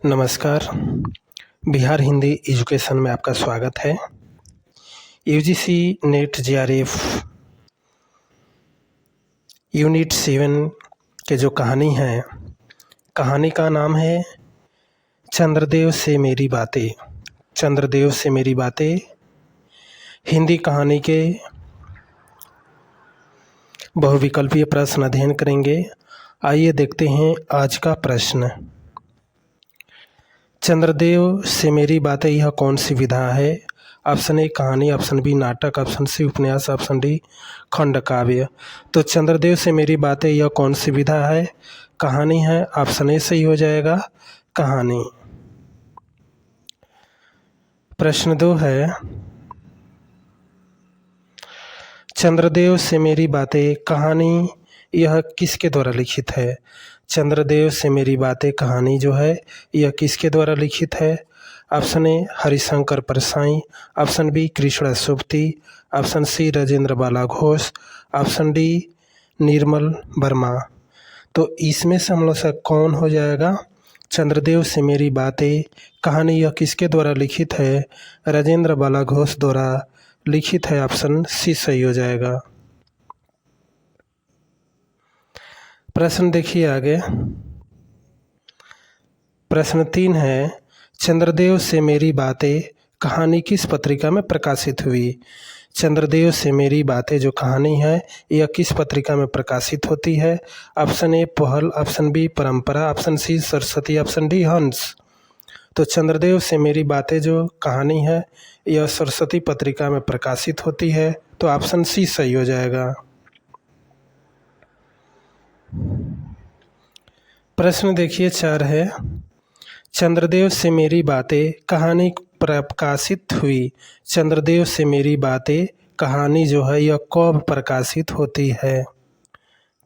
नमस्कार। बिहार हिंदी एजुकेशन में आपका स्वागत है। यूजीसी नेट जेआरएफ यूनिट 7 के जो कहानी है, कहानी का नाम है चंद्रदेव से मेरी बातें। चंद्रदेव से मेरी बातें हिंदी कहानी के बहुविकल्पीय प्रश्न अध्ययन करेंगे। आइए देखते हैं आज का प्रश्न। चंद्रदेव से मेरी बातें यह कौन सी विधा है? ऑप्शन ए कहानी, ऑप्शन बी नाटक, ऑप्शन सी उपन्यास, ऑप्शन डी खंड काव्य। तो चंद्रदेव से मेरी बातें यह कौन सी विधा है? कहानी है। ऑप्शन ए सही हो जाएगा, कहानी। प्रश्न 2 है, चंद्रदेव से मेरी बातें कहानी यह किसके द्वारा लिखित है? चंद्रदेव से मेरी बातें कहानी जो है यह किसके द्वारा लिखित है? Option A Harishankar Parsai, option B Krishna Supti, option C Rajendra Bala Ghosh, option D Nirmal Verma. तो इसमें से हम लोग से कौन हो जाएगा? चंद्रदेव से मेरी बातें कहानी यह किसके द्वारा लिखित है? राजेंद्र बाला घोष द्वारा लिखित है। ऑप्शन सी सही हो जाएगा। प्रश्न देखिए आगे। प्रश्न 3 है, चंद्रदेव से मेरी बातें कहानी किस पत्रिका में प्रकाशित हुई? चंद्रदेव से मेरी बातें जो कहानी है यह किस पत्रिका में प्रकाशित होती है? Option A Pahal, option B Parampara, option C Saraswati, option D Hans. तो चंद्रदेव से मेरी बातें जो कहानी है यह सरस्वती पत्रिका में प्रकाशित होती है। तो ऑप्शन सी सही हो जाएगा। प्रश्न देखिए 4 है, चंद्रदेव से मेरी बातें कहानी प्रकाशित हुई। चंद्रदेव से मेरी बातें कहानी जो है यह कब प्रकाशित होती है?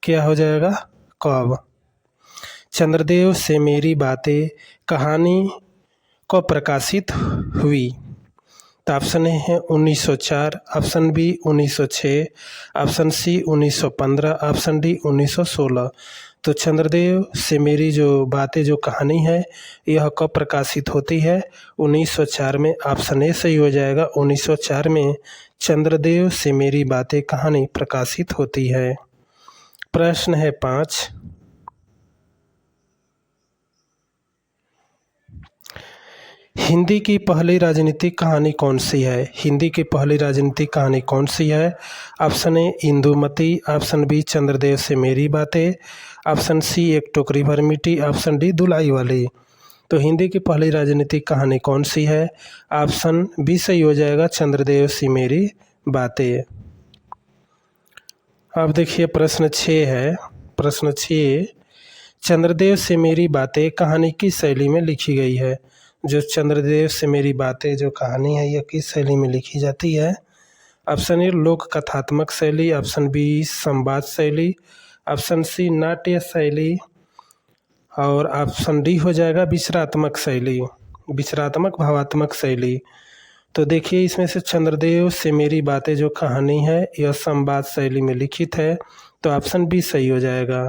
क्या हो जाएगा? कब? चंद्रदेव से मेरी बातें कहानी कब प्रकाशित हुई? तो ऑप्शन ए है 1904, option B 1906, option C 1915, option D 1916। तो चंद्रदेव से मेरी जो बातें जो कहानी है यह कब प्रकाशित होती है? 1904 में। ऑप्शन ए सही हो जाएगा। 1904 में चंद्रदेव से मेरी बातें कहानी प्रकाशित होती है। प्रश्न है 5, हिंदी की पहली राजनीतिक कहानी कौन सी है? हिंदी की पहली राजनीतिक कहानी कौन सी है? Option A Indumati, option B Chandradev से मेरी बातें, ऑप्शन सी एक टोकरी भर मिट्टी, ऑप्शन डी धुलाई वाली। तो हिंदी की पहली राजनीतिक कहानी कौन सी है? ऑप्शन बी सही हो जाएगा, चंद्रदेव से मेरी बातें। अब देखिए प्रश्न 6 है। प्रश्न 6, चंद्रदेव से मेरी बातें कहानी किस शैली में लिखी गई है? जो चंद्रदेव से मेरी बातें जो कहानी है यह किस शैली में लिखी जाती है? ऑप्शन ए लोक कथात्मक शैली, ऑप्शन बी संवाद शैली, ऑप्शन सी नाट्य शैली, और ऑप्शन डी हो जाएगा विचारात्मक शैली, विचारात्मक भावात्मक शैली। तो देखिए इसमें से चंद्रदेव से मेरी बातें जो कहानी है यह संवाद शैली में लिखित है। तो ऑप्शन बी सही हो जाएगा।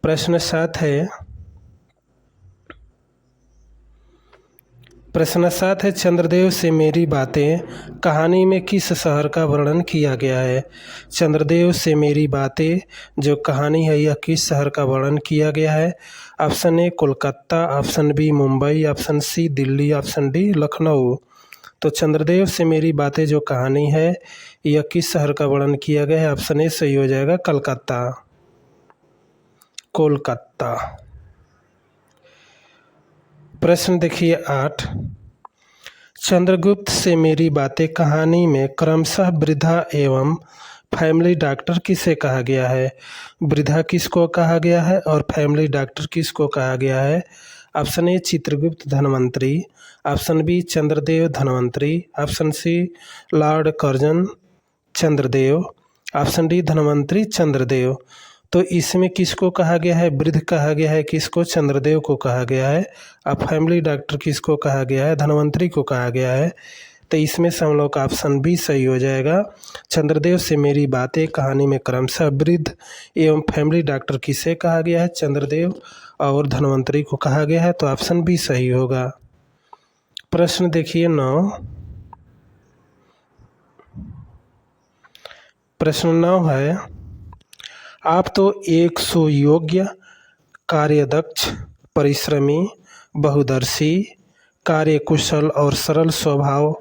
प्रश्न 7 है। प्रश्न 7 है, चंद्रदेव से मेरी बातें कहानी में किस शहर का वर्णन किया गया है? चंद्रदेव से मेरी बातें जो कहानी है यह किस शहर का वर्णन किया गया है? Option A Kolkata, option B Mumbai, option C Delhi, option D Lucknow. तो चंद्रदेव से मेरी बातें जो कहानी है यह किस शहर का वर्णन किया गया है? ऑप्शन ए सही हो जाएगा, कलकत्ता, कोलकाता। प्रश्न देखिए 8, चंद्रगुप्त से मेरी बातें कहानी में क्रमशः वृद्धा एवं फैमिली डॉक्टर किसे कहा गया है? वृद्धा किसको कहा गया है और फैमिली डॉक्टर किसको कहा गया है? Option A Chitragupta Dhanvantari, option B Chandradev Dhanvantari, option C Lord Curzon Chandradev, option D Dhanvantari Chandradev. तो इसमें किसको कहा गया है? वृद्ध कहा गया है किसको? चंद्रदेव को कहा गया है। अब फैमिली डॉक्टर किसको कहा गया है? धनवंतरी को कहा गया है। तो इसमें से हम लोग का ऑप्शन बी सही हो जाएगा। चंद्रदेव से मेरी बातें कहानी में क्रमशः वृद्ध एवं फैमिली डॉक्टर किसे कहा गया है? चंद्रदेव और धन्वंतरी को कहा गया है, तो ऑप्शन बी सही होगा। प्रश्न देखिए 9। प्रश्न 9 है, आप तो एक सुयोग्य, कार्यदक्ष, परिश्रमी, बहुदर्शी, कार्यकुशल और सरल स्वभाव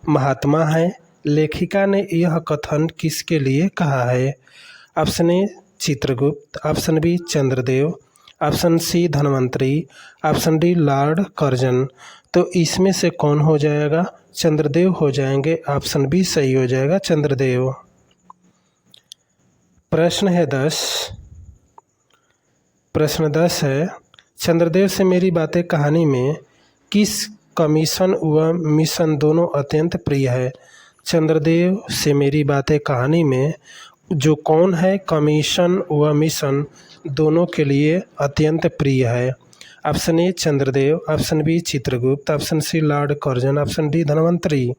महात्मा हैं। लेखिका ने यह कथन किसके लिए कहा है? Option A Chitragupta, option B Chandradev, option C Dhanvantari, option D Lord Curzon. तो इसमें से कौन हो जाएगा? चंद्रदेव हो जाएंगे। ऑप्शन बी सही हो जाएगा, चंद्रदेव। प्रश्न है 10। प्रश्न 10 है, चंद्रदेव से मेरी बातें कहानी में किस कमीशन व मिशन दोनों अत्यंत प्रिय है? चंद्रदेव से मेरी बातें कहानी में जो कौन है कमीशन व मिशन दोनों के लिए अत्यंत प्रिय है? Option A Chandradev, option B Chitragupta, option C Lord Curzon, option D Dhanvantari.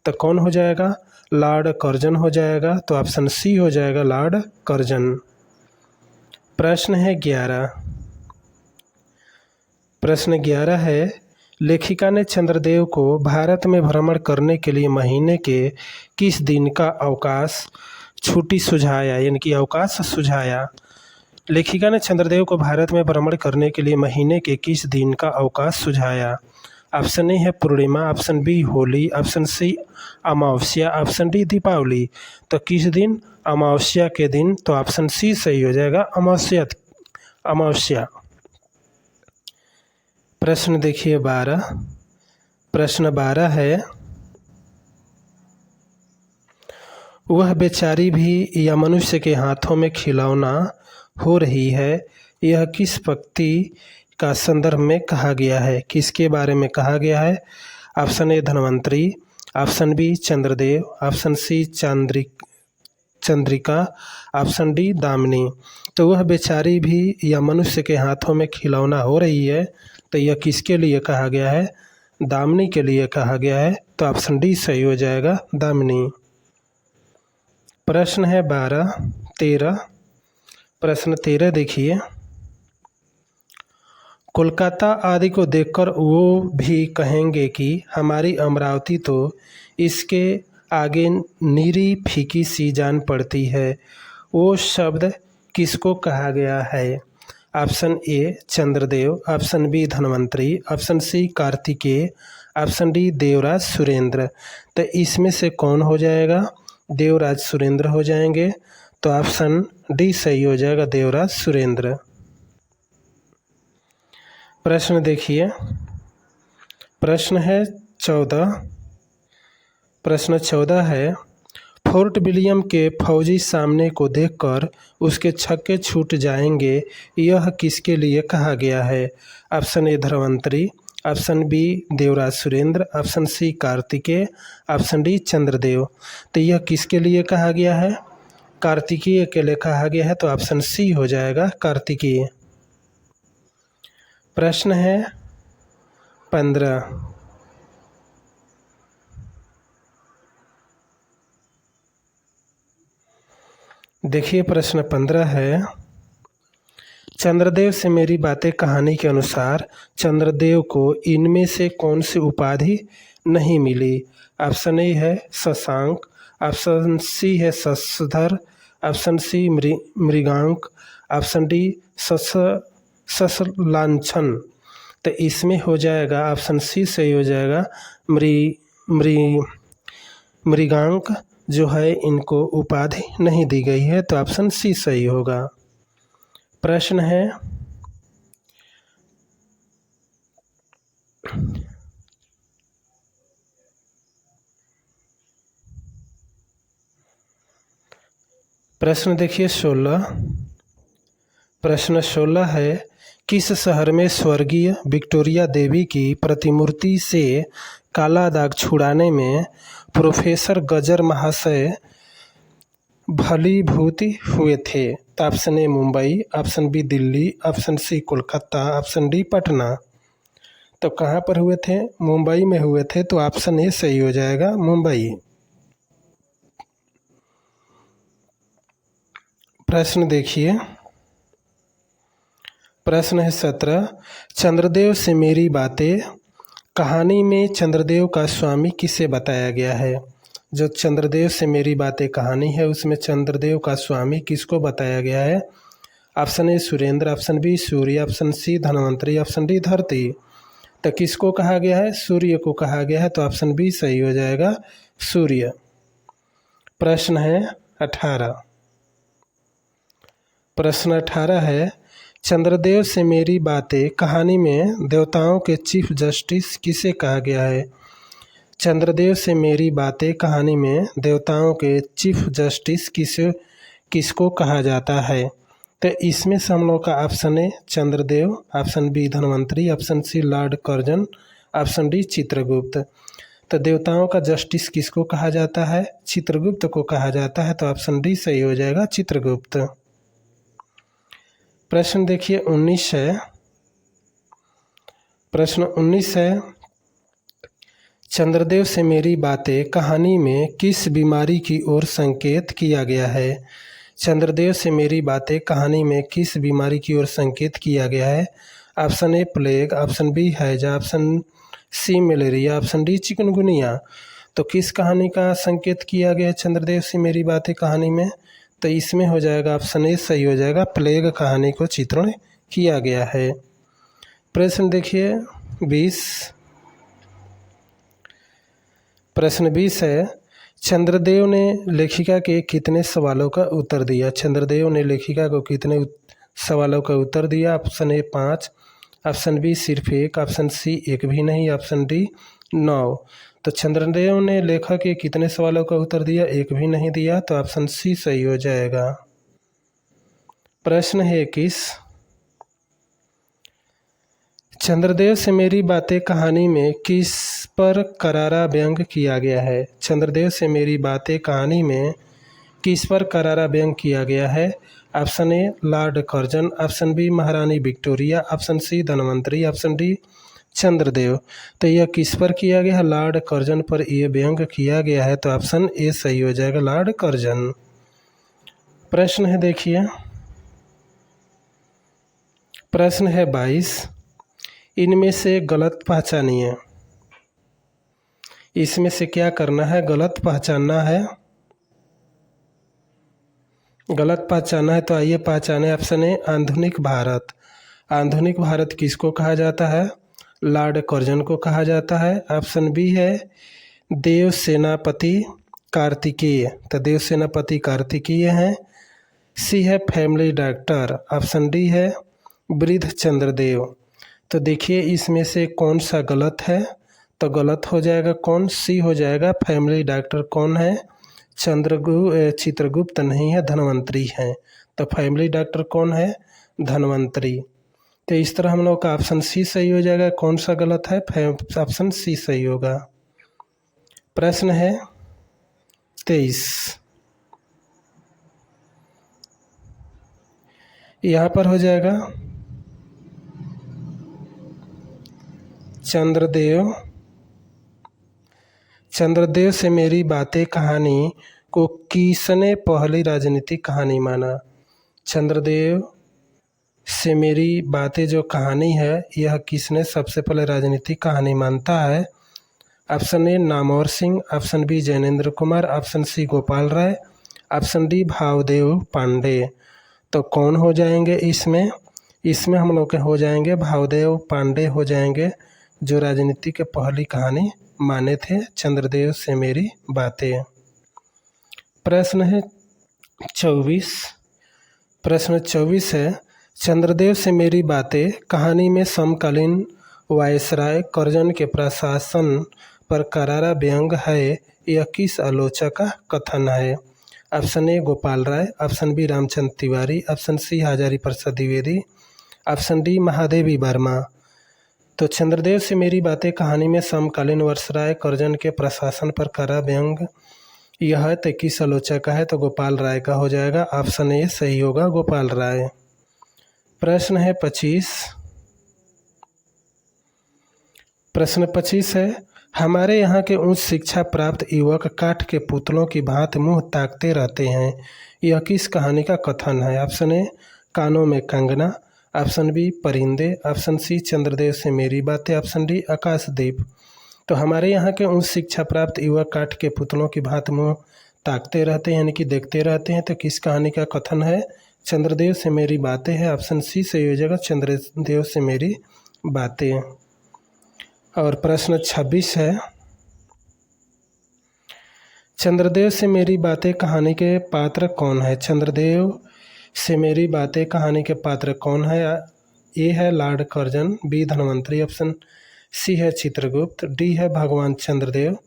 तो कौन हो जाएगा? लॉर्ड कर्जन हो जाएगा। तो ऑप्शन सी हो जाएगा, लॉर्ड कर्जन। प्रश्न है 11। प्रश्न 11 है, लेखिका ने चंद्रदेव को भारत में भ्रमण करने के लिए महीने के किस दिन का अवकाश छुट्टी सुझाया, यानी कि अवकाश सुझाया? लेखिका ने चंद्रदेव को भारत में भ्रमण करने के लिए महीने के किस दिन का अवकाश सुझाया? ऑप्शन ए है Purnima, option B Holi, option C Amavasya, option D Deepawali. तो किस दिन? अमावस्या के दिन। तो ऑप्शन सी सही हो जाएगा, अमावस्या। प्रश्न देखिए 12। प्रश्न 12 है, वह बेचारी भी या मनुष्य के हाथों में खिलौना हो रही है, यह किस पंक्ति का संदर्भ में कहा गया है? किसके बारे में कहा गया है? Option A Dhanvantari, option B Chandradev, option C Chandrika, option D Damini. तो वह बेचारी भी या मनुष्य के हाथों में खिलौना हो रही है, तो यह किसके लिए कहा गया है? दामिनी के लिए कहा गया है। तो ऑप्शन डी सही हो जाएगा, दामिनी। प्रश्न है 13। प्रश्न 13 देखिए, कोलकाता आदि को देखकर वो भी कहेंगे कि हमारी अमरावती तो इसके आगे नीरी फीकी सी जान पड़ती है। वो शब्द किसको कहा गया है? Option A Chandradev, option B Dhanvantari, option C Kartikeya, option D Devraj Surendra. तो इसमें से कौन हो जाएगा? देवराज सुरेंद्र हो जाएंगे। तो ऑप्शन डी सही हो जाएगा, देवराज सुरेंद्र। प्रश्न देखिए, प्रश्न है 14। प्रश्न 14 है, फोर्ट विलियम के फौजी सामने को देखकर उसके छक्के छूट जाएंगे, यह किसके लिए कहा गया है? Option A Dhanvantari, option B Devraj Surendra, option C Kartikeya, option D Chandradev. तो यह किसके लिए कहा गया है? कार्तिकेय के लिए कहा गया है। तो ऑप्शन सी हो जाएगा, कार्तिकेय। प्रश्न है 15। देखिए प्रश्न 15 है, चंद्रदेव से मेरी बातें कहानी के अनुसार चंद्रदेव को इनमें से कौन सी उपाधि नहीं मिली? ऑप्शन ए है शशांक, ऑप्शन सी है Shashadhar, option C Mrigank, option D शशलांछन। तो इसमें हो जाएगा ऑप्शन सी सही हो जाएगा, मृगांक जो है इनको उपाधि नहीं दी गई है। तो ऑप्शन सी सही होगा। प्रश्न है प्रश्न देखिए 16। प्रश्न 16 है, किस शहर में स्वर्गीय विक्टोरिया देवी की प्रतिमूर्ति से काला दाग छुड़ाने में प्रोफेसर गजर महाशय भलीभूत हुए थे? तो option A Mumbai, option B Delhi, option C Kolkata, option D Patna. तो कहाँ पर हुए थे? मुंबई में हुए थे, तो ऑप्शन ए सही हो जाएगा, मुंबई। प्रश्न देखिए, प्रश्न है 17, चंद्रदेव से मेरी बातें कहानी में चंद्रदेव का स्वामी किसे बताया गया है? जो चंद्रदेव से मेरी बातें कहानी है उसमें चंद्रदेव का स्वामी किसको बताया गया है? Option A Surendra, option B Surya, option C Dhanvantari, option D धरती। तो किसको कहा गया है? सूर्य को कहा गया है, तो ऑप्शन बी सही हो जाएगा, सूर्य। प्रश्न है 18, प्रश्न 18 है, चंद्रदेव से मेरी बातें कहानी में देवताओं के चीफ जस्टिस किसे कहा गया है? चंद्रदेव से मेरी बातें कहानी में देवताओं के चीफ जस्टिस किसको कहा जाता है? तो इसमें से हम लोग का option A Chandradev, option B Dhanvantari, option C Lord Curzon, option D Chitragupta. तो देवताओं का जस्टिस किसको कहा जाता है? चित्रगुप्त को कहा जाता है, तो ऑप्शन डी सही हो जाएगा, चित्रगुप्त। प्रश्न देखिए 19 है, प्रश्न 19 है, चंद्रदेव से मेरी बातें कहानी में किस बीमारी की ओर संकेत किया गया है? चंद्रदेव से मेरी बातें कहानी में किस बीमारी की ओर संकेत किया गया है? Option A plague, option B हैजा, option C malaria, option D chikungunya. तो किस कहानी का संकेत किया गया है चंद्रदेव से मेरी बातें कहानी में? तो इसमें हो जाएगा ऑप्शन ए सही हो जाएगा, प्लेग कहानी को चित्रण किया गया है। प्रश्न देखिए 20, प्रश्न 20 है, चंद्रदेव ने लेखिका के कितने सवालों का उत्तर दिया? चंद्रदेव ने लेखिका को कितने सवालों का उत्तर दिया? ऑप्शन ए 5, ऑप्शन बी सिर्फ 1, ऑप्शन सी एक भी नहीं, ऑप्शन डी 9। तो चंद्रदेव ने लेखक के कितने सवालों का उत्तर दिया? एक भी नहीं दिया, तो ऑप्शन सी सही हो जाएगा। प्रश्न है 21, चंद्रदेव से मेरी बातें कहानी में किस पर करारा व्यंग किया गया है? चंद्रदेव से मेरी बातें कहानी में किस पर करारा व्यंग किया गया है? Option A Lord Curzon, option B महारानी Victoria, option C Dhanvantari, option D Chandradev. तो यह किस पर किया गया है? लॉर्ड कर्जन पर यह व्यंग किया गया है, तो ऑप्शन ए सही हो जाएगा, लॉर्ड कर्जन। प्रश्न है देखिए, प्रश्न है 22, इनमें से गलत पहचानिए। इसमें से क्या करना है? गलत पहचानना है, गलत पहचाना है। तो आइए पहचाने। ऑप्शन ए आधुनिक भारत, आधुनिक भारत किसको कहा जाता है? लॉर्ड कर्जन को कहा जाता है। ऑप्शन बी है देव सेनापति कार्तिकेय, तो देव सेनापति कार्तिकेय हैं। सी है फैमिली डॉक्टर, ऑप्शन डी है वृद्ध चंद्रदेव। तो देखिए इसमें से कौन सा गलत है? तो गलत हो जाएगा कौन? सी हो जाएगा, फैमिली डॉक्टर कौन है? चित्रगुप्त नहीं है, धनवंतरी है। तो फैमिली डॉक्टर कौन है? धनवंतरी। तो इस तरह हम लोग का ऑप्शन सी सही हो जाएगा। कौन सा गलत है? ऑप्शन सी सही होगा। प्रश्न है 23, यहाँ पर हो जाएगा चंद्रदेव से मेरी बातें कहानी को किसने पहली राजनीतिक कहानी माना? चंद्रदेव से मेरी बातें जो कहानी है यह किसने सबसे पहले राजनीतिक कहानी मानता है? Option A Namvar Singh, option B Jainendra Kumar, option C Gopal Rai, option D Bhavdev Pandey. तो कौन हो जाएंगे इसमें? इसमें हम लोग के हो जाएंगे भावदेव पांडे हो जाएंगे, जो राजनीति के पहली कहानी माने थे चंद्रदेव से मेरी बातें। प्रश्न है 24, प्रश्न 24 है, चंद्रदेव से मेरी बातें कहानी में समकालीन वायसराय कर्जन के प्रशासन पर करारा व्यंग है, यह किस आलोचक का कथन है? Option A Gopal Rai, option B Ramchandra Tiwari, option C Hazari Prasad Dwivedi, option D Mahadevi Verma. तो चंद्रदेव से मेरी बातें कहानी में समकालीन वायसराय कर्जन के प्रशासन पर करारा व्यंग यह है, तो किस आलोचक का है? तो गोपाल राय का हो जाएगा। ऑप्शन ए सही होगा, गोपाल राय। प्रश्न है 25, प्रश्न 25 है, हमारे यहाँ के उच्च शिक्षा प्राप्त युवक काठ के पुतलों की भांति मुंह ताकते रहते हैं, यह किस कहानी का कथन है? ऑप्शन ए कानों में कंगना, ऑप्शन बी परिंदे, ऑप्शन सी चंद्रदेव से मेरी बातें, ऑप्शन डी आकाशदीप। तो हमारे यहाँ के उच्च शिक्षा प्राप्त युवक काठ के पुतलों की भांति मुंह ताकते रहते हैं यानी कि देखते रहते हैं, तो किस कहानी का कथन है? चंद्रदेव से मेरी बातें है, ऑप्शन सी सही हो जाएगा, चंद्रदेव से मेरी बातें। और प्रश्न 26 है, चंद्रदेव से मेरी बातें कहानी के पात्र कौन है? चंद्रदेव से मेरी बातें कहानी के पात्र कौन है? ए है Lord Curzon, B Dhanvantari, option C है चित्रगुप्त, डी है भगवान चंद्रदेव,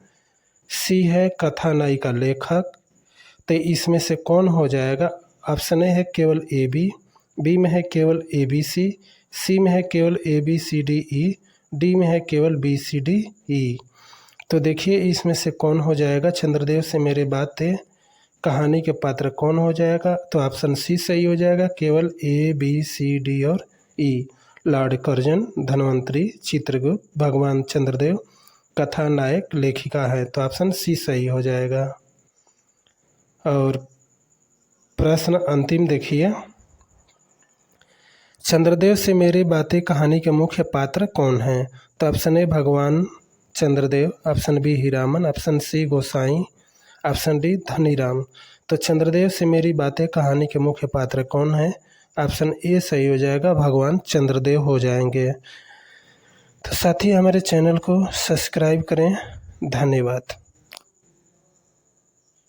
सी है कथा नायिका लेखक। तो इसमें से कौन हो जाएगा? ऑप्शन ए है केवल ए बी में है केवल ए बी सी में है केवल A B C D E, D में है केवल बी सी डी ई। तो देखिए इसमें से कौन हो जाएगा? चंद्रदेव से मेरी बातें कहानी के पात्र कौन हो जाएगा? तो ऑप्शन सी सही हो जाएगा, केवल ए बी सी डी और ई। लॉर्ड कर्जन, धनवंतरी, चित्रगुप्त, भगवान चंद्रदेव कथा नायक लेखिका है, तो ऑप्शन सी सही हो जाएगा। और प्रश्न अंतिम देखिए, चंद्रदेव से मेरी बातें कहानी के मुख्य पात्र कौन हैं? तो ऑप्शन ए भगवान Chandradev, option B Hiraman, option C Gosai, option D Dhaniram. तो चंद्रदेव से मेरी बातें कहानी के मुख्य पात्र कौन हैं? ऑप्शन ए सही हो जाएगा, भगवान चंद्रदेव हो जाएंगे। तो साथ ही हमारे चैनल को सब्सक्राइब करें। धन्यवाद।